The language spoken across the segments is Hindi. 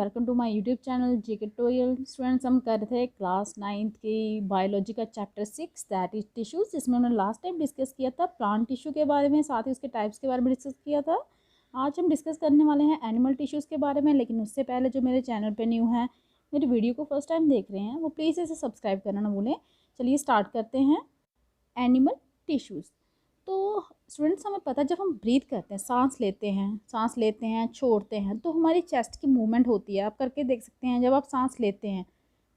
Welcome to my YouTube channel JK tutorial. Students, हम कर रहे थे क्लास 9th की बायोलॉजी का चैप्टर 6 दैट इज टिश्यूज, जिसमें हमने लास्ट टाइम डिस्कस किया था प्लांट टिश्यू के बारे में, साथ ही उसके टाइप्स के बारे में डिस्कस किया था। आज हम डिस्कस करने वाले हैं एनिमल टिश्यूज़ के बारे में, लेकिन उससे पहले जो मेरे चैनल पर न्यू है, मेरी वीडियो को फर्स्ट टाइम देख रहे हैं, वो प्लीज़ इसे सब्सक्राइब करना ना भूलें। चलिए स्टार्ट करते हैं एनिमल टिश्यूज़। तो स्टूडेंट्स, हमें पता है जब हम ब्रीथ करते हैं, सांस लेते हैं छोड़ते हैं, तो हमारी चेस्ट की मूवमेंट होती है। आप करके देख सकते हैं, जब आप सांस लेते हैं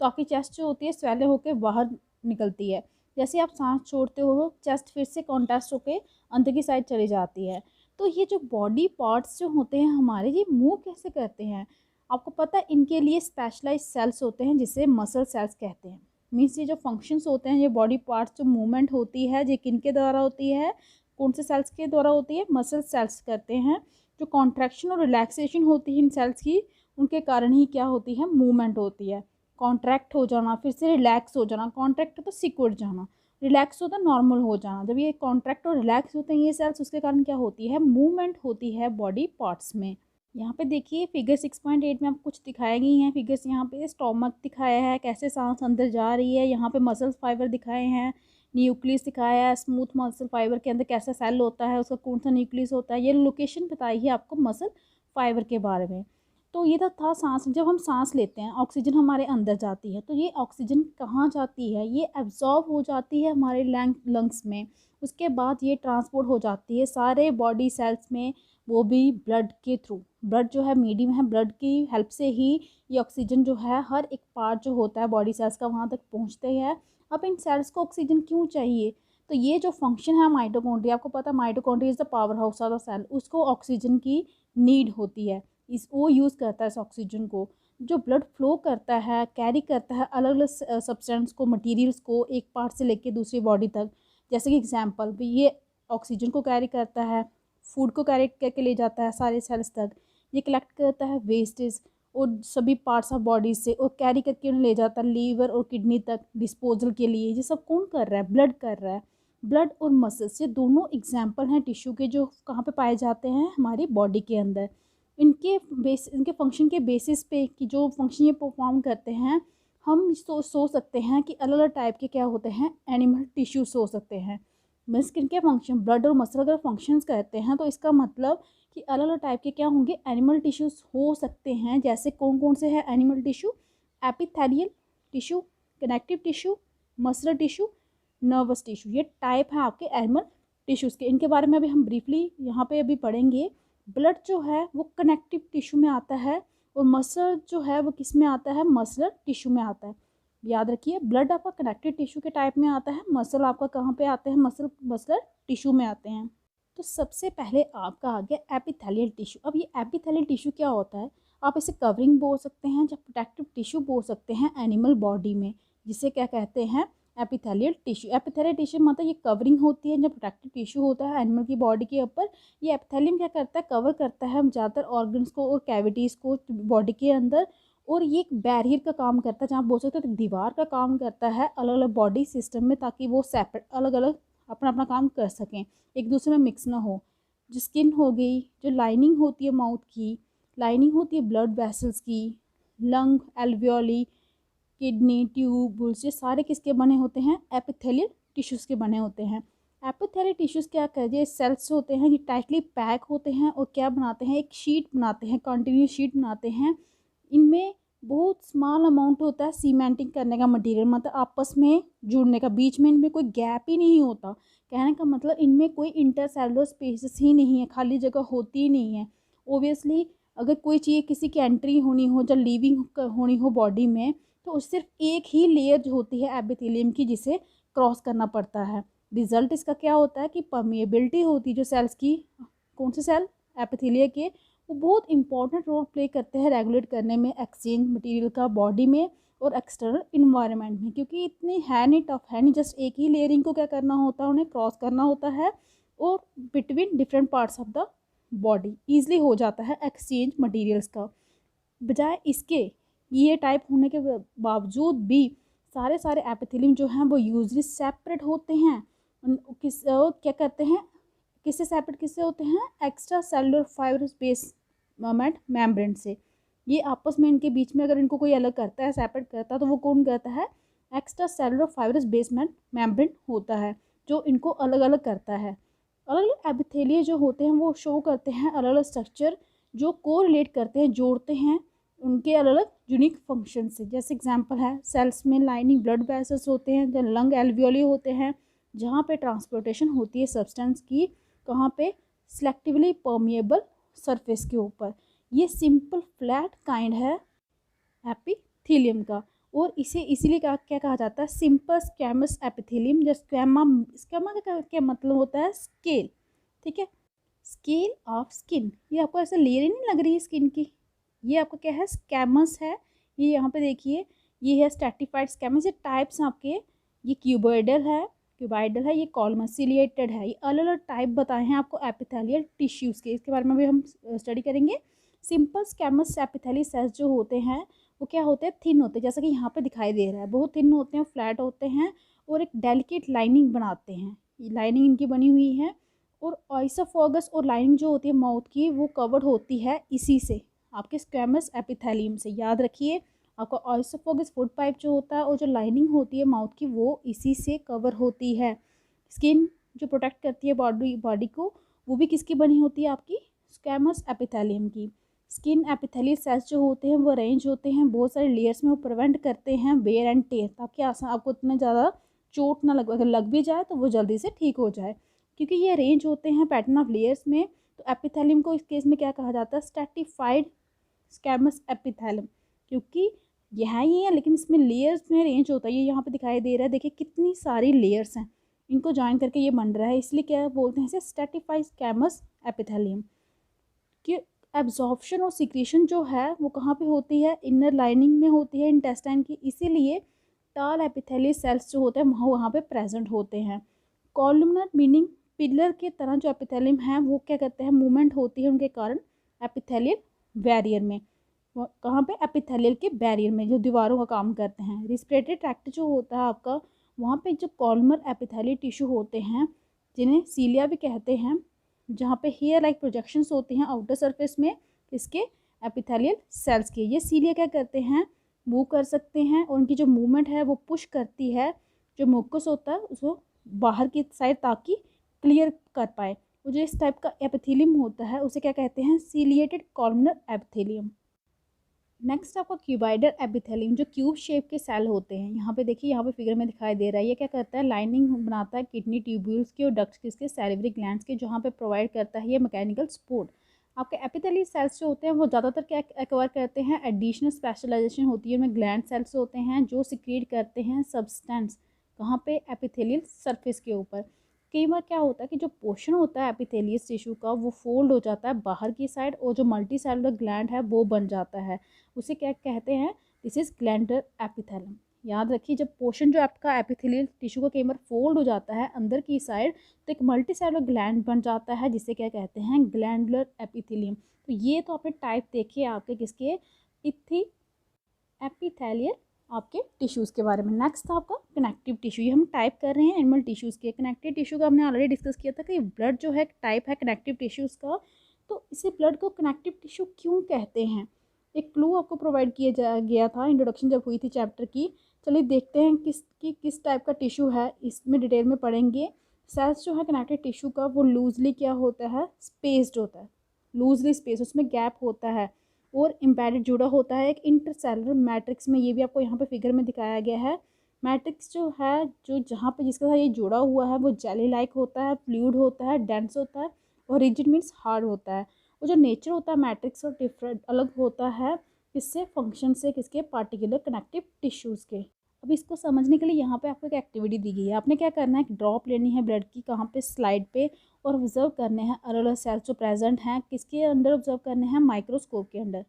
तो आपकी चेस्ट जो होती है स्वेल होकर बाहर निकलती है। जैसे आप सांस छोड़ते हो, चेस्ट फिर से कॉन्ट्रैक्ट होकर अंदर की साइड चली जाती है। तो ये जो बॉडी पार्ट्स जो होते हैं हमारे, ये मूव कैसे करते हैं? आपको पता है इनके लिए स्पेशलाइज सेल्स होते हैं जिसे मसल सेल्स कहते हैं। मीन्स ये जो फंक्शंस होते हैं, ये बॉडी पार्ट्स जो मूवमेंट होती है, ये किन के द्वारा होती है? कौन से सेल्स के द्वारा होती है? मसल सेल्स करते हैं। जो कॉन्ट्रैक्शन और रिलैक्सेशन होती है इन सेल्स की, उनके कारण ही क्या होती है? मूवमेंट होती है। कॉन्ट्रैक्ट हो जाना, फिर से रिलैक्स हो जाना। कॉन्ट्रैक्ट तो सिकुड़ जाना, रिलैक्स होता है नॉर्मल हो जाना। जब ये कॉन्ट्रैक्ट और रिलैक्स होते हैं ये सेल्स, उसके कारण क्या होती है? मूवमेंट होती है बॉडी पार्ट्स में। यहाँ पे देखिए फिगर 6.8 में आपको कुछ दिखाई गई हैं फिगर्स। यहाँ पे स्टोमक दिखाया है, कैसे सांस अंदर जा रही है। यहाँ पे मसल फाइबर दिखाए हैं, न्यूक्लियस दिखाया है, स्मूथ मसल फाइबर के अंदर कैसा सेल होता है, उसका कौन सा न्यूक्लियस होता है। ये लोकेशन बताई है आपको मसल फाइबर के बारे में। तो ये तो था सांस। जब हम सांस लेते हैं, ऑक्सीजन हमारे अंदर जाती है, तो ये ऑक्सीजन कहाँ जाती है? ये एब्जॉर्ब हो जाती है हमारे लंग्स में। उसके बाद ये ट्रांसपोर्ट हो जाती है सारे बॉडी सेल्स में, वो भी ब्लड के थ्रू। ब्लड जो है मीडियम है, ब्लड की हेल्प से ही ये ऑक्सीजन जो है हर एक पार्ट जो होता है बॉडी सेल्स का वहाँ तक पहुँचते हैं। अब इन सेल्स को ऑक्सीजन क्यों चाहिए? तो ये जो फंक्शन है माइटोकॉन्ड्रिया, आपको पता है mitochondria is the powerhouse of the cell, उसको ऑक्सीजन की नीड होती है। वो यूज़ करता है इस ऑक्सीजन को। जो ब्लड फ्लो करता है, कैरी करता है अलग अलग सब्सटेंस को, मटीरियल्स को, एक पार्ट से लेके दूसरी बॉडी तक। जैसे कि एग्जाम्पल, ये ऑक्सीजन को कैरी करता है, फूड को कैरी करके ले जाता है सारे सेल्स तक। ये कलेक्ट करता है वेस्टेज और सभी पार्ट्स ऑफ बॉडी से, और कैरी करके उन्हें ले जाता है लीवर और किडनी तक डिस्पोजल के लिए। ये सब कौन कर रहा है? ब्लड कर रहा है। ब्लड और मसल्स, ये दोनों एग्जाम्पल हैं टिश्यू के, जो कहाँ पे पाए जाते हैं? हमारी बॉडी के अंदर। इनके फंक्शन के बेसिस पे कि जो फंक्शन ये परफॉर्म करते हैं, हम सोच सकते हैं कि अलग अलग टाइप के क्या होते हैं? एनिमल टिश्यूज हो सकते हैं। मीन्स किनके फंक्शन? ब्लड और मसल अगर फंक्शंस करते हैं, तो इसका मतलब कि अलग अलग टाइप के क्या होंगे? एनिमल टिश्यूज हो सकते हैं। जैसे कौन कौन से हैं animal tissue? Epithelial tissue, connective tissue, मसलर tissue, nervous tissue. ये टाइप है आपके एनिमल टिश्यूज़ के। इनके बारे में अभी हम ब्रीफली यहाँ पे अभी पढ़ेंगे। ब्लड जो है वो कनेक्टिव टिश्यू में आता है, और मसल जो है वो किस में आता है? मसलर टिश्यू में आता है। याद रखिए, ब्लड आपका कनेक्टिव टिश्यू के टाइप में आता है, मसल आपका कहाँ पे आते हैं? मसलर टिश्यू में आते हैं। तो सबसे पहले आपका आ गया एपिथेलियल टिश्यू। अब ये एपिथेलियल टिश्यू क्या होता है? आप इसे कवरिंग बोल सकते हैं या प्रोटेक्टिव टिश्यू बोल सकते हैं एनिमल बॉडी में, जिसे क्या कहते हैं? Epithelial tissue. एपिथेलियल टिश्यू मतलब ये कवरिंग होती है। जब प्रोटेक्टिव टिश्यू होता है एनिमल की बॉडी के ऊपर, ये एपिथेलियम क्या करता है? कवर करता है ज़्यादातर ऑर्गन्स को और कैविटीज़ को बॉडी के अंदर। और ये एक बैरियर का काम करता है, जहाँ बोल सकते हो दीवार का काम करता है अलग अलग बॉडी सिस्टम में, ताकि वो सेपरेट अलग अलग अपना अपना काम कर सकें, एक दूसरे में मिक्स ना हो। जो स्किन हो गई, जो लाइनिंग होती है माउथ की, लाइनिंग होती है ब्लड वेसल्स की, लंग, एल्वियोली, किडनी, ट्यूब्स, ये सारे किसके बने होते हैं? एपिथेलियल टिश्यूज़ के बने होते हैं। एपिथेलियल टिश्यूज़ क्या कहते हैं? सेल्स होते हैं, ये टाइटली पैक होते हैं और क्या बनाते हैं? एक शीट बनाते हैं, कंटिन्यूस शीट बनाते हैं। इनमें बहुत स्मॉल अमाउंट होता है सीमेंटिंग करने का मटेरियल, मतलब आपस में जुड़ने का, बीच में इनमें कोई गैप ही नहीं होता। कहने का मतलब इनमें कोई इंटरसेलुलर स्पेसेस ही नहीं है, खाली जगह होती ही नहीं है। ओबियसली अगर कोई चीज़ किसी की एंट्री होनी हो, जब लीविंग होनी हो बॉडी में, तो सिर्फ एक ही लेयर जो होती है एपिथेलियम की, जिसे क्रॉस करना पड़ता है। रिजल्ट इसका क्या होता है कि परमेबिलिटी होती है जो सेल्स की। कौन से सेल? एपिथेलिया के। वो बहुत इंपॉर्टेंट रोल प्ले करते हैं रेगुलेट करने में एक्सचेंज मटेरियल का बॉडी में और एक्सटर्नल इन्वायरमेंट में, क्योंकि इतनी है नहीं, टफ है नहीं, जस्ट एक ही लेयरिंग को क्या करना होता है? उन्हें क्रॉस करना होता है, और between different parts of the body easily हो जाता है एक्सचेंज मटेरियल्स का। बजाय इसके, ये टाइप होने के बावजूद भी सारे सारे एपिथेलियम जो हैं वो यूजली सेपरेट होते हैं। क्या करते हैं? किससे सेपरेट किससे होते हैं? Extra cellular fibrous base membrane से। ये आपस में इनके बीच में अगर इनको कोई अलग करता है, सेपरेट करता है, तो वो कौन करता है? Extra cellular fibrous basement membrane होता है जो इनको अलग अलग करता है। अलग अलग एपिथेलिया जो होते हैं वो शो करते हैं अलग अलग स्ट्रक्चर जो कोरिलेट करते हैं, जोड़ते हैं उनके अलग अलग यूनिक फंक्शन से। जैसे एग्जांपल है, सेल्स में लाइनिंग ब्लड वेसल्स होते हैं, जो लंग एल्वियोली होते हैं जहाँ पे ट्रांसपोर्टेशन होती है सब्सटेंस की, कहाँ पे? सिलेक्टिवली परमिएबल सरफेस के ऊपर। ये सिंपल फ्लैट काइंड है एपिथेलियम का, और इसे इसीलिए क्या कहा जाता है? Simple squamous epithelium. जो स्क्वैमा, स्क्वैमा का क्या मतलब होता है? स्केल, ठीक है, स्केल ऑफ स्किन। ये आपको ऐसा लेयर ही नहीं लग रही है स्किन की, ये आपका क्या है? स्कैमस है। ये यहाँ पे देखिए, ये है स्ट्रैटिफाइड स्कैमस। ये टाइप्स आपके, ये क्यूबाइडल है, ये कॉलमसिलिएटेड है। ये अलग अलग टाइप बताए हैं आपको एपिथेलियल टिश्यूज़ के, इसके बारे में भी हम स्टडी करेंगे। सिंपल स्कैमस एपिथेलियल सेल्स जो होते हैं वो क्या होते हैं? थिन होते हैं, जैसा कि यहाँ पे दिखाई दे रहा है, बहुत थिन होते हैं, फ्लैट होते हैं और एक डेलिकेट लाइनिंग बनाते हैं। लाइनिंग इनकी बनी हुई है, और ऑइसोफॉगस और लाइनिंग जो होती है माउथ की वो कवर्ड होती है इसी से, आपके स्क्वैमस एपिथेलियम से। याद रखिए, आपका ऑइसोफॉगस फूड पाइप जो होता है और जो लाइनिंग होती है माउथ की वो इसी से कवर होती है। स्किन जो प्रोटेक्ट करती है बॉडी को, वो भी किसकी बनी होती है? आपकी स्क्वैमस एपिथेलियम की। स्किन एपिथेलियल सेल्स जो होते हैं वो अरेंज होते हैं बहुत सारे लेयर्स में, वो प्रिवेंट करते हैं वेयर एंड टेयर, ताकि आसान आपको इतना ज़्यादा चोट ना लगे, अगर लग भी जाए तो वो जल्दी से ठीक हो जाए, क्योंकि ये अरेंज होते हैं पैटर्न ऑफ लेयर्स में। तो एपिथेलियम को इस केस में क्या कहा जाता है? स्ट्रैटिफाइड स्क्वैमस एपिथेलियम, क्योंकि यह ही है लेकिन इसमें लेयर्स में अरेंज होता है। ये यहाँ पे दिखाई दे रहा है, देखिए कितनी सारी लेयर्स हैं, इनको ज्वाइन करके ये बन रहा है, इसलिए क्या बोलते हैं इसे? Stratified squamous epithelium. कि एब्जॉर्प्शन और सिक्रीशन जो है वो कहाँ पे होती है? इनर लाइनिंग में होती है इंटेस्टाइन की, इसीलिए टाल एपिथेलियल सेल्स जो होते हैं वहाँ पे प्रेजेंट होते हैं। कॉलमनर मीनिंग पिलर के तरह जो एपिथेलियम है वो क्या करते हैं? मूवमेंट होती है उनके कारण एपिथेलियल बैरियर में। कहाँ पे? एपिथेलियल के बैरियर में, जो दीवारों का काम करते हैं। रिस्पिरेटरी ट्रैक्ट जो होता है आपका, वहाँ पे जो कॉलमर एपिथेलियल टिश्यू होते हैं जिन्हें सीलिया भी कहते हैं, जहाँ पे हेयर लाइक प्रोजेक्शंस होती हैं आउटर सरफेस में इसके एपिथेलियल सेल्स के, ये सीलिया क्या करते हैं? मूव कर सकते हैं, और उनकी जो मूवमेंट है वो पुश करती है जो म्यूकस होता है उसको बाहर की साइड, ताकि क्लियर कर पाए। वो जो इस टाइप का एपिथेलियम होता है उसे क्या कहते हैं? Ciliated columnar epithelium. नेक्स्ट आपका क्यूबाइडल एपिथेलियम, जो क्यूब शेप के सेल होते हैं। यहाँ पे देखिए, यहाँ पे फिगर में दिखाई दे रहा है, ये क्या करता है? लाइनिंग बनाता है किडनी ट्यूब्यूल्स के और डक्ट्स किसके? सैलिवरी ग्लैंड्स के, जहाँ पे प्रोवाइड करता है ये मैकेनिकल सपोर्ट। आपके एपिथेलियल सेल्स जो होते हैं वो ज़्यादातर क्या एक्वायर करते हैं? एडिशनल स्पेशलाइजेशन होती है उनमें, ग्लैंड सेल्स होते हैं जो सिक्रीट करते हैं सब्सटेंस, कहाँ पे? एपिथेलियल सरफेस के ऊपर। कई बार क्या होता है कि जो पोर्शन होता है एपिथेलियस टिश्यू का वो फोल्ड हो जाता है बाहर की साइड, और जो मल्टी सेलुलर ग्लैंड है वो बन जाता है, उसे क्या कहते हैं? This is glandular epithelium. याद रखिए, जब पोर्शन जो आपका एपिथेलियल टिश्यू का कई बार फोल्ड हो जाता है अंदर की साइड, तो एक मल्टी सेलुलर ग्लैंड बन जाता है जिसे क्या कहते हैं? Glandular epithelium. तो ये तो आपने टाइप देखे आपके किसके? इथी एपिथेलियल आपके टिश्यूज़ के बारे में। नेक्स्ट था आपका कनेक्टिव टिश्यू। ये हम टाइप कर रहे हैं एनिमल टिश्यूज़ के। कनेक्टिव टिश्यू का हमने ऑलरेडी डिस्कस किया था कि ब्लड जो है टाइप है कनेक्टिव टिश्यूज़ का, तो इसे ब्लड को कनेक्टिव टिश्यू क्यों कहते हैं? एक क्लू आपको प्रोवाइड किया गया था इंट्रोडक्शन जब हुई थी चैप्टर की। चलिए देखते हैं किस टाइप का टिश्यू है, इसमें डिटेल में पढ़ेंगे। सेल्स जो है कनेक्टिव टिश्यू का वो लूजली क्या होता है? स्पेस्ड होता है, लूजली स्पेस, उसमें गैप होता है, और एम्बेडेड जुड़ा होता है एक इंटरसेलुलर मैट्रिक्स में। ये भी आपको यहाँ पे फिगर में दिखाया गया है। मैट्रिक्स जो है, जो जहाँ पे जिसके साथ ये जुड़ा हुआ है वो जेली लाइक होता है, फ्लूइड होता है, डेंस होता है, और रिजिड मीन्स हार्ड होता है। वो जो नेचर होता है मैट्रिक्स और डिफरेंट अलग होता है किससे? फंक्शन से, किसके? पार्टिकुलर कनेक्टिव टिश्यूज़ के। अब इसको समझने के लिए यहाँ पे आपको एक एक्टिविटी दी गई है। आपने क्या करना है? एक ड्रॉप लेनी है ब्लड की, कहाँ पे? स्लाइड पे, और ऑब्जर्व करने हैं अलग अलग सेल्स जो प्रेजेंट हैं, किसके अंदर ऑब्जर्व करने हैं? माइक्रोस्कोप के अंदर।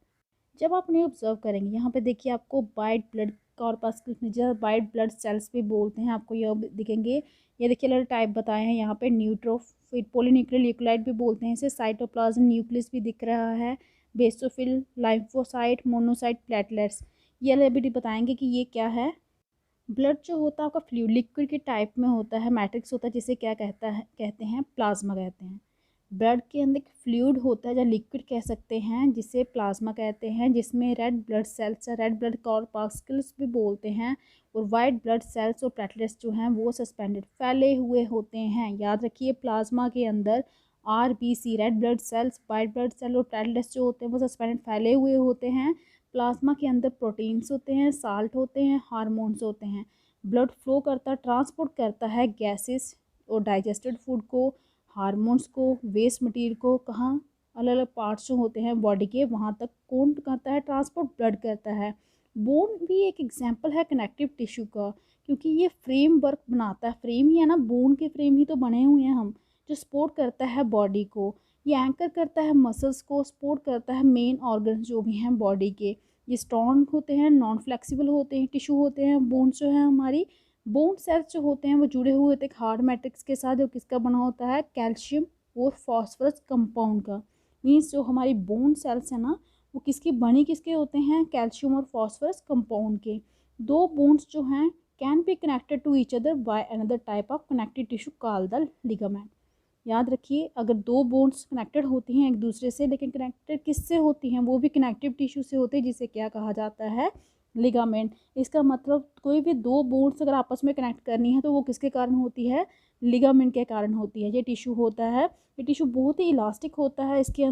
जब आप उन्हें ऑब्जर्व करेंगे, यहाँ पे देखिए आपको white blood corpuscles major, white blood cells भी बोलते हैं, आपको ये दिखेंगे। ये देखिए अलग टाइप बताए हैं यहाँ पे, न्यूट्रोफिल, पॉलीन्यूक्लियर ल्यूकोलाइट भी बोलते हैं इसे, साइटोप्लाज्म न्यूक्लियस भी दिख रहा है, बेसोफिल, लाइम्फोसाइट, मोनोसाइट, प्लेटलेट्स। ये अलग भी बताएंगे कि ये क्या है। ब्लड जो होता है आपका फ्लूइड लिक्विड के टाइप में होता है, मैट्रिक्स होता है, जिसे क्या कहते हैं? प्लाज्मा कहते हैं। ब्लड के अंदर एक फ्लूइड होता है या लिक्विड कह सकते हैं जिसे प्लाज्मा कहते हैं, जिसमें red blood cells, red blood corpuscles भी बोलते हैं, और वाइट ब्लड सेल्स और प्लेटलेट्स जो हैं वो सस्पेंडेड फैले हुए होते हैं। याद रखिए प्लाज्मा के अंदर RBC red blood cells, white blood cell और प्लेटलेट्स जो होते हैं वो सस्पेंडेड फैले हुए होते हैं। प्लाज्मा के अंदर प्रोटीन्स होते हैं, साल्ट होते हैं, हार्मोन्स होते हैं। ब्लड फ्लो करता, ट्रांसपोर्ट करता है गैसेस और डाइजेस्टेड फूड को, हार्मोन्स को, वेस्ट मटेरियल को, कहाँ अलग अलग पार्ट्स जो होते हैं बॉडी के वहाँ तक कौन करता है ट्रांसपोर्ट, ब्लड करता है। बोन भी एक एग्जांपल है कनेक्टिव टिश्यू का, क्योंकि ये फ्रेम वर्क बनाता है, फ्रेम ही है ना, बोन के फ्रेम ही तो बने हुए हैं हम, जो सपोर्ट करता है बॉडी को। ये एंकर करता है मसल्स को, सपोर्ट करता है मेन ऑर्गन्स जो भी हैं बॉडी के। ये स्ट्रॉन्ग होते हैं, नॉन फ्लेक्सिबल होते हैं, टिश्यू होते हैं, बोन्स जो है हमारी। बोन सेल्स जो होते हैं वो जुड़े हुए होते हैं हार्ड मैट्रिक्स के साथ, जो किसका बना होता है, कैल्शियम और फॉस्फोरस कंपाउंड का। मीन्स जो हमारी बोन सेल्स है ना वो किसकी बनी, किसके होते हैं, कैल्शियम और फॉस्फोरस कंपाउंड के। दो बोन्स जो हैं can be connected to each other by another type of connective tissue called the ligament. याद रखिए अगर दो बोन्स कनेक्टेड होती हैं एक दूसरे से, लेकिन कनेक्टेड किससे होती हैं, वो भी कनेक्टिव टिश्यू से होते हैं, जिसे क्या कहा जाता है, लिगामेंट। इसका मतलब कोई भी दो बोन्स अगर आपस में कनेक्ट करनी है तो वो किसके कारण होती है, लिगामेंट के कारण होती है। ये टिश्यू होता है, ये टिश्यू बहुत ही इलास्टिक होता है, इसके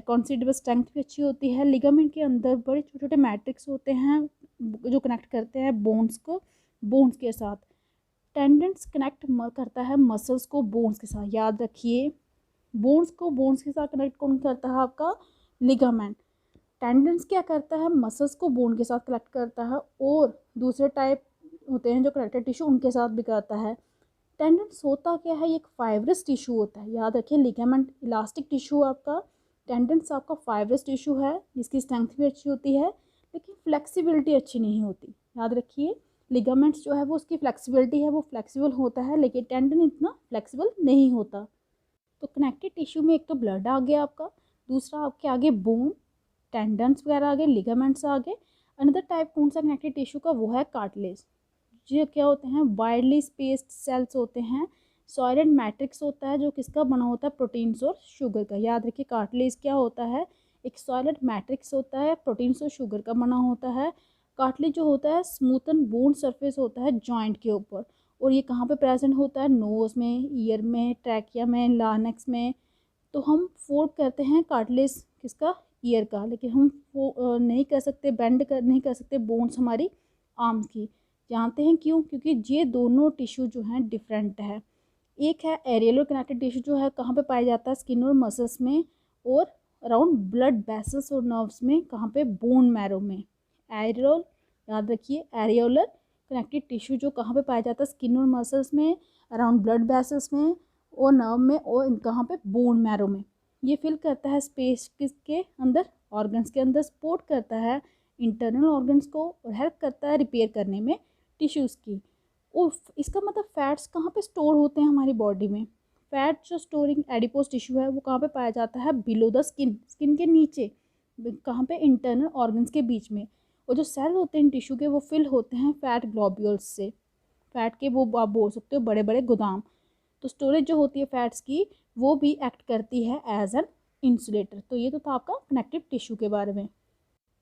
कंसिडरेबल स्ट्रेंथ भी अच्छी होती है। लिगामेंट के अंदर बड़े छोटे छोटे मैट्रिक्स होते हैं जो कनेक्ट करते हैं बोन्स को बोन्स के साथ। टेंडेंस कनेक्ट करता है मसल्स को बोन्स के साथ। याद रखिए बोन्स को बोन्स के साथ कनेक्ट कौन करता है, आपका लिगामेंट। टेंडेंस क्या करता है, मसल्स को बोन के साथ कनेक्ट करता है, और दूसरे टाइप होते हैं जो कनेक्टिव टिश्यू उनके साथ भी करता है। टेंडेंस होता क्या है, ये एक फाइब्रस टिश्यू होता है। याद रखिए लिगामेंट इलास्टिक टिश्यू आपका, टेंडेंस आपका फाइब्रस टिश्यू है जिसकी स्ट्रेंथ भी अच्छी होती है लेकिन फ्लेक्सिबिलिटी अच्छी नहीं होती। याद रखिए लिगामेंट्स जो है वो उसकी फ्लेक्सिबिलिटी है, वो फ्लेक्सिबल होता है, लेकिन टेंडन इतना फ्लेक्सिबल नहीं होता। तो कनेक्टिव टिश्यू में एक तो ब्लड आ गया आपका, दूसरा आपके आगे बोन, टेंडन्स वगैरह आ गए, लिगामेंट्स आ गए। अनदर टाइप कौन सा कनेक्टिव टिश्यू का, वो है कार्टिलेज। ये क्या होते हैं, वाइडली स्पेस्ड सेल्स होते हैं। सॉलिड मैट्रिक्स होता है जो किसका बना होता है, प्रोटीन्स और शुगर का। याद रखिए कार्टिलेज क्या होता है, एक सॉलिड मैट्रिक्स होता है, प्रोटीन्स और शुगर का बना होता है। कार्टिलेज जो होता है स्मूथन बोन सरफेस होता है जॉइंट के ऊपर, और ये कहाँ पे प्रेजेंट होता है, नोज़ में, ईयर में, ट्रैकिया में, लार्ynx में। तो हम फोल्ड करते हैं कार्टिलेज किसका, ईयर का, लेकिन हम वो नहीं कर सकते, नहीं कर सकते बोन्स हमारी आर्म्स की। जानते हैं क्यों, क्योंकि ये दोनों टिश्यू जो हैं डिफरेंट है। एक है एरियलर कनेक्टिव टिश्यू जो है कहाँ पे पाया जाता है, स्किन और मसल्स में, और अराउंड ब्लड वेसल्स और नर्व्स में, कहाँ पे, बोन मैरो में। एरियल, याद रखिए एरियोलर कनेक्टिव टिश्यू जो कहाँ पे पाया जाता है, स्किन और मसल्स में, अराउंड ब्लड वेसल्स में और नर्व में, और कहाँ पे, बोन मैरो में। ये फिल करता है स्पेस किसके अंदर, ऑर्गन्स के अंदर, सपोर्ट करता है इंटरनल ऑर्गन्स को और हेल्प करता है रिपेयर करने में टिश्यूज़ की। उफ, इसका मतलब फैट्स कहाँ पे स्टोर होते हैं हमारी बॉडी में। फैट जो स्टोरिंग एडिपोज टिश्यू है वो कहाँ पे पाया जाता है, बिलो द स्किन, स्किन के नीचे, कहाँ पे, इंटरनल ऑर्गन्स के बीच में। और जो सेल होते हैं टिश्यू के वो फिल होते हैं फैट ग्लोब्यूल्स से, फैट के वो आप बोल सकते हो बड़े बड़े गोदाम। तो स्टोरेज जो होती है फैट्स की वो भी एक्ट करती है एज एन इंसुलेटर। तो ये तो था आपका कनेक्टिव टिश्यू के बारे में।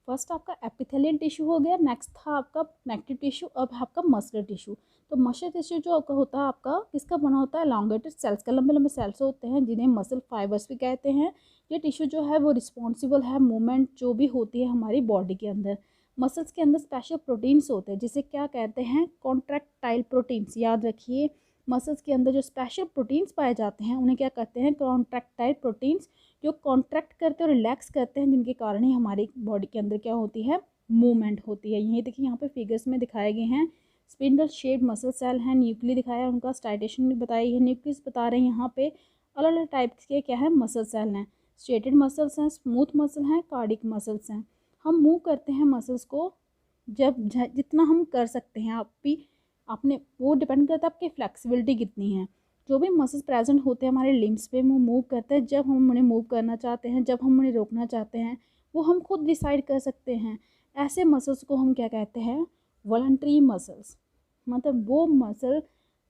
फर्स्ट आपका एपिथेलियल टिश्यू हो गया, नेक्स्ट था आपका कनेक्टिव टिश्यू, अब है आपका मस्कुलर टिश्यू। तो मस्कुलर टिश्यू जो आपका होता है आपका किसका बना होता है, एलोंगेटेड सेल्स का, लंबे लंबे सेल्स होते हैं जिन्हें मसल फाइबर्स भी कहते हैं। ये टिश्यू जो है वो रिस्पॉन्सिबल है मूवमेंट जो भी होती है हमारी बॉडी के अंदर। मसल्स के अंदर स्पेशल प्रोटीन्स होते हैं जिसे क्या कहते हैं, कॉन्ट्रैक्टाइल प्रोटीन्स। याद रखिए मसल्स के अंदर जो स्पेशल प्रोटीन्स पाए जाते हैं उन्हें क्या कहते हैं, कॉन्ट्रैक्टाइल प्रोटीन्स, जो कॉन्ट्रैक्ट करते हैं और रिलैक्स करते हैं, जिनके कारण ही हमारी बॉडी के अंदर क्या होती है, मूवमेंट होती है। यही देखिए यहाँ पे फिगर्स में दिखाए गए हैं, स्पिंडल शेप्ड मसल सेल हैं, न्यूक्ली दिखाया है, उनका स्टाइटेशन भी बताई है, न्यूक्लियस बता रहे हैं यहाँ पे। अलग अलग टाइप्स के क्या है, मसल सेल हैं, स्ट्रेटेड मसल्स हैं, स्मूथ मसल हैं, कार्डिक मसल्स हैं। हम मूव करते हैं मसल्स को जब जितना हम कर सकते हैं, आप भी आपने, वो डिपेंड करता है आपकी फ्लेक्सिबिलिटी कितनी है। जो भी मसल्स प्रेजेंट होते हैं हमारे लिम्स पे वो मूव करते हैं जब हम उन्हें मूव करना चाहते हैं, जब हम उन्हें रोकना चाहते हैं वो हम खुद डिसाइड कर सकते हैं। ऐसे मसल्स को हम क्या कहते हैं, वॉलंटरी मसल्स। मतलब वो मसल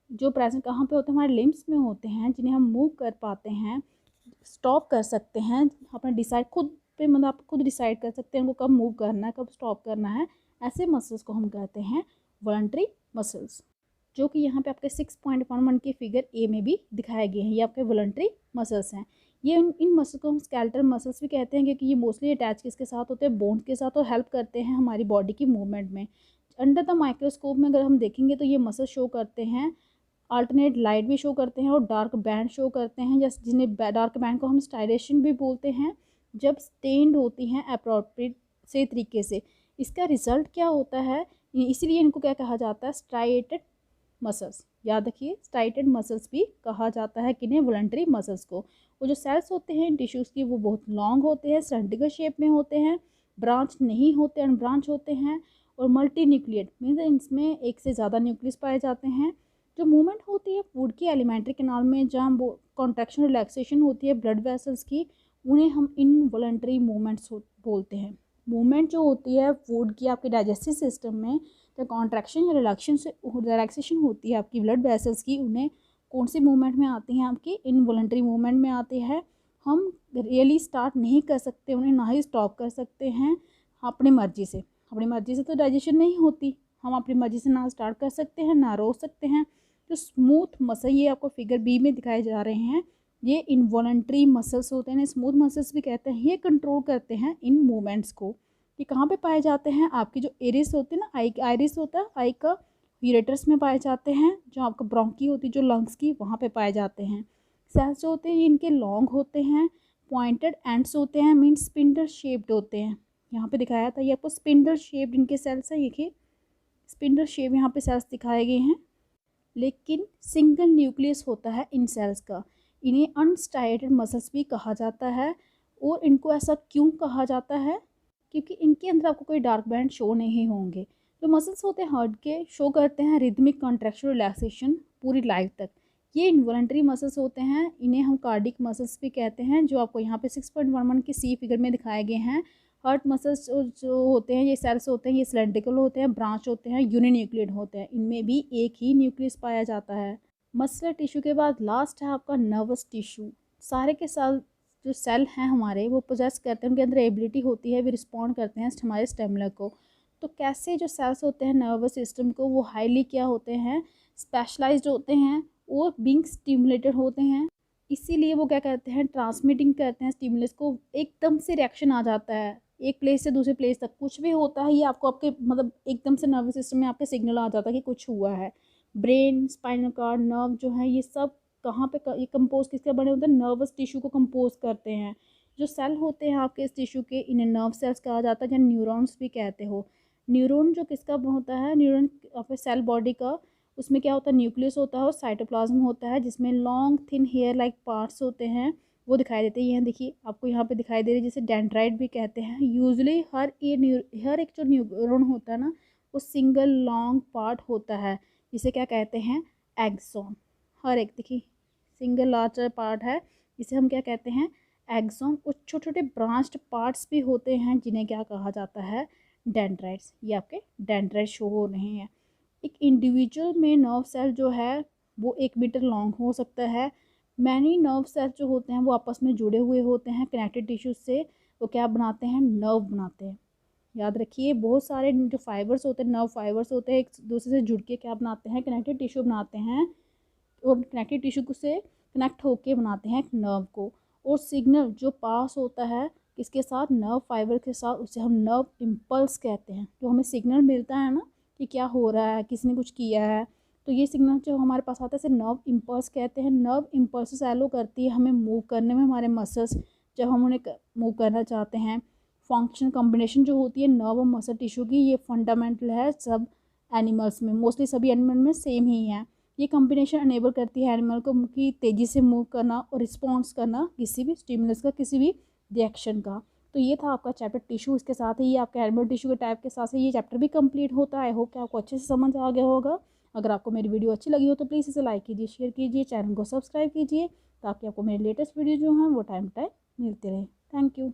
जो प्रेजेंट कहाँ पे होते हैं, हमारे लिम्स में होते हैं, जिन्हें हम मूव कर पाते हैं, स्टॉप कर सकते हैं, अपना डिसाइड खुद पे, मतलब आप खुद डिसाइड कर सकते हैं उनको कब मूव करना है, कब स्टॉप करना है। ऐसे मसल्स को हम कहते हैं वॉलंटरी मसल्स, जो कि यहाँ पे आपके 6.11 के फिगर ए में भी दिखाए गए हैं। ये आपके वॉलंटरी मसल्स हैं। ये इन मसल को हम स्केलेटल मसल्स भी कहते हैं, क्योंकि ये मोस्टली अटैच किसके साथ होते हैं, बोन्स के साथ, और हेल्प करते हैं हमारी बॉडी की मूवमेंट में। अंडर द माइक्रोस्कोप में अगर हम देखेंगे तो ये मसल शो करते हैं, अल्टरनेट लाइट भी शो करते हैं और डार्क बैंड शो करते हैं, जैसे जिन्हें डार्क बैंड को हम स्टाइलेशन भी बोलते हैं, जब स्टेन्ड होती हैं अप्रोप्रिएट से तरीके से। इसका रिजल्ट क्या होता है, इसीलिए इनको क्या कहा जाता है, स्ट्राइटेड मसल्स। याद रखिए, स्ट्राइटेड मसल्स भी कहा जाता है किन्हें, वॉलंटरी मसल्स को। वो जो सेल्स होते हैं टिश्यूज़ की, वो बहुत लॉन्ग होते हैं, सिलेंड्रिकल शेप में होते हैं, ब्रांच नहीं होते, अनब्रांच होते हैं, और मल्टी न्यूक्लिएट मीन्स इसमें एक से ज़्यादा न्यूक्लियस पाए जाते हैं। जो मूवमेंट होती है फूड की एलिमेंट्री कैनाल में, जहाँ कॉन्ट्रैक्शन रिलैक्सेशन होती है ब्लड वेसल्स की, उन्हें हम इनवॉलंटरी मूवमेंट्स बोलते हैं। मूवमेंट जो होती है फूड की आपके डाइजेस्टिव सिस्टम में, जब कॉन्ट्रैक्शन या रिलैक्सेशन होती है आपकी ब्लड वेसल्स की, उन्हें कौन सी मूवमेंट में आती हैं, आपकी इनवॉलंटरी मूवमेंट में आती है। हम रियली स्टार्ट नहीं कर सकते उन्हें, ना ही स्टॉप कर सकते हैं अपनी मर्जी से। अपनी मर्जी से तो डाइजेशन नहीं होती, हम अपनी मर्जी से ना स्टार्ट कर सकते हैं ना रोक सकते हैं। जो स्मूथ मसल, ये आपको फिगर बी में दिखाए जा रहे हैं, ये इनवॉलंटरी मसल्स होते हैं, स्मूथ मसल्स भी कहते हैं। ये कंट्रोल करते हैं इन मूवमेंट्स को। ये कहाँ पे पाए जाते हैं, आपकी जो एरिस होती है ना, आइरिस होता है, आई का यूरेटर्स में पाए जाते हैं। जो आपका ब्रोंकी होती है जो लंग्स की, वहाँ पे पाए जाते हैं। सेल्स जो होते हैं इनके लॉन्ग होते हैं, पॉइंटेड एंड्स होते हैं, मीन्स स्पिंडल शेप्ड होते हैं। यहाँ पे दिखाया था, ये आपको स्पिंडल शेप्ड इनके सेल्स हैं। देखिए स्पिंडल शेप यहाँ पे सेल्स दिखाए गए हैं, लेकिन सिंगल न्यूक्लियस होता है इन सेल्स का। इन्हें अनस्टाइटेड मसल्स भी कहा जाता है। और इनको ऐसा क्यों कहा जाता है, क्योंकि इनके अंदर आपको कोई डार्क बैंड शो नहीं होंगे। जो मसल्स होते हैं हार्ट के, शो करते हैं रिदमिक कॉन्ट्रैक्शन रिलैक्सेशन पूरी लाइफ तक। ये इनवॉलंटरी मसल्स होते हैं, इन्हें हम कार्डिक मसल्स भी कहते हैं, जो आपको यहाँ पे 6.11 के सी फिगर में दिखाए गए हैं। हार्ट मसल्स जो होते हैं, ये सेल्स होते हैं, ये सिलेंड्रिकल होते हैं, ब्रांच होते हैं, यूनिन्यूक्लियड होते हैं। इनमें भी एक ही न्यूक्लियस पाया जाता है। मस्कुलर टिश्यू के बाद लास्ट है आपका नर्वस टिश्यू। सारे के साथ जो सेल हैं हमारे, वो पोजेस करते हैं, उनके अंदर एबिलिटी होती है, वे रिस्पॉन्ड करते हैं हमारे स्टेमुलर को। तो कैसे जो सेल्स होते हैं नर्वस सिस्टम को, वो हाईली क्या होते हैं, स्पेशलाइज्ड होते हैं और बीइंग स्टिमुलेटेड होते हैं। इसीलिए वो क्या करते हैं, ट्रांसमिटिंग करते हैं स्टिमुलस को, एकदम से रिएक्शन आ जाता है एक प्लेस से दूसरे प्लेस तक। कुछ भी होता है ये आपको आपके मतलब एकदम से नर्वस सिस्टम में आपके सिग्नल आ जाता है कि कुछ हुआ है। ब्रेन, स्पाइनल कार्ड, नर्व जो है, ये सब कहाँ पे ये कंपोज किसके बने होते हैं, नर्वस टिश्यू को कंपोज करते हैं। जो सेल होते हैं आपके इस टिश्यू के, इन्हें नर्व सेल्स कहा जाता है, या न्यूरॉन्स भी कहते हो। न्यूरॉन जो किसका होता है, न्यूरॉन आपके सेल बॉडी का, उसमें क्या होता है, न्यूक्लियस होता है और साइटोप्लाज्म होता है, जिसमें long thin hair like parts होते हैं, वो दिखाई देते हैं। यहाँ देखिए आपको यहाँ पे दिखाई दे रही है, जिसे डेंड्राइट भी कहते हैं। यूजुअली हर एक जो न्यूरॉन होता है ना, वो सिंगल लॉन्ग पार्ट होता है, जिसे क्या कहते हैं, एक्सॉन। हर एक देखिए सिंगल लार्जर पार्ट है, इसे हम क्या कहते हैं, एक्सॉन। और छोटे छोटे ब्रांच्ड पार्ट्स भी होते हैं, जिन्हें क्या कहा जाता है, डेंड्राइट्स। ये आपके डेंड्राइट शो हो रहे हैं। एक इंडिविजुअल में नर्व सेल जो है वो 1 मीटर लॉन्ग हो सकता है। मैनी नर्व सेल जो होते हैं वो आपस में जुड़े हुए होते हैं कनेक्टेड टिश्यू से। वो क्या बनाते हैं, नर्व बनाते हैं। याद रखिए, बहुत सारे जो फाइबर्स होते हैं, नर्व फाइबर्स होते हैं, एक दूसरे से जुड़ के क्या बनाते हैं, कनेक्टेड टिश्यू बनाते हैं। और कनेक्टेड टिश्यू से कनेक्ट होके बनाते हैं एक नर्व को। और सिग्नल जो पास होता है किसके साथ, नर्व फाइबर के साथ, उसे हम नर्व इम्पल्स कहते हैं। जो हमें सिग्नल मिलता है ना कि क्या हो रहा है, किसने कुछ किया है, तो ये सिग्नल जो हमारे पास आता है इसे नर्व इम्पल्स कहते हैं। नर्व इम्पल्स एलो करती है हमें मूव करने में, हमारे मसल्स जब हम उन्हें मूव करना चाहते हैं। फंक्शन कॉम्बिनेशन जो होती है नर्व और मसल टिश्यू की, ये फंडामेंटल है सब एनिमल्स में, मोस्टली सभी एनिमल में सेम ही है। ये कॉम्बिनेशन अनेबल करती है एनिमल को कि तेज़ी से मूव करना और रिस्पॉन्स करना किसी भी स्टिमुलस का, किसी भी रिएक्शन का। तो ये था आपका चैप्टर टिश्यू। इसके साथ ही ये आपका एनिमल टिश्यू के टाइप के साथ ही ये चैप्टर भी कंप्लीट होता है। आई होप कि आपको अच्छे से समझ आ गया होगा। अगर आपको मेरी वीडियो अच्छी लगी हो तो प्लीज़ इसे लाइक कीजिए, शेयर कीजिए, चैनल को सब्सक्राइब कीजिए, ताकि आपको मेरे लेटेस्ट वीडियो जो हैं वो टाइम टू टाइम मिलते रहे। Thank you.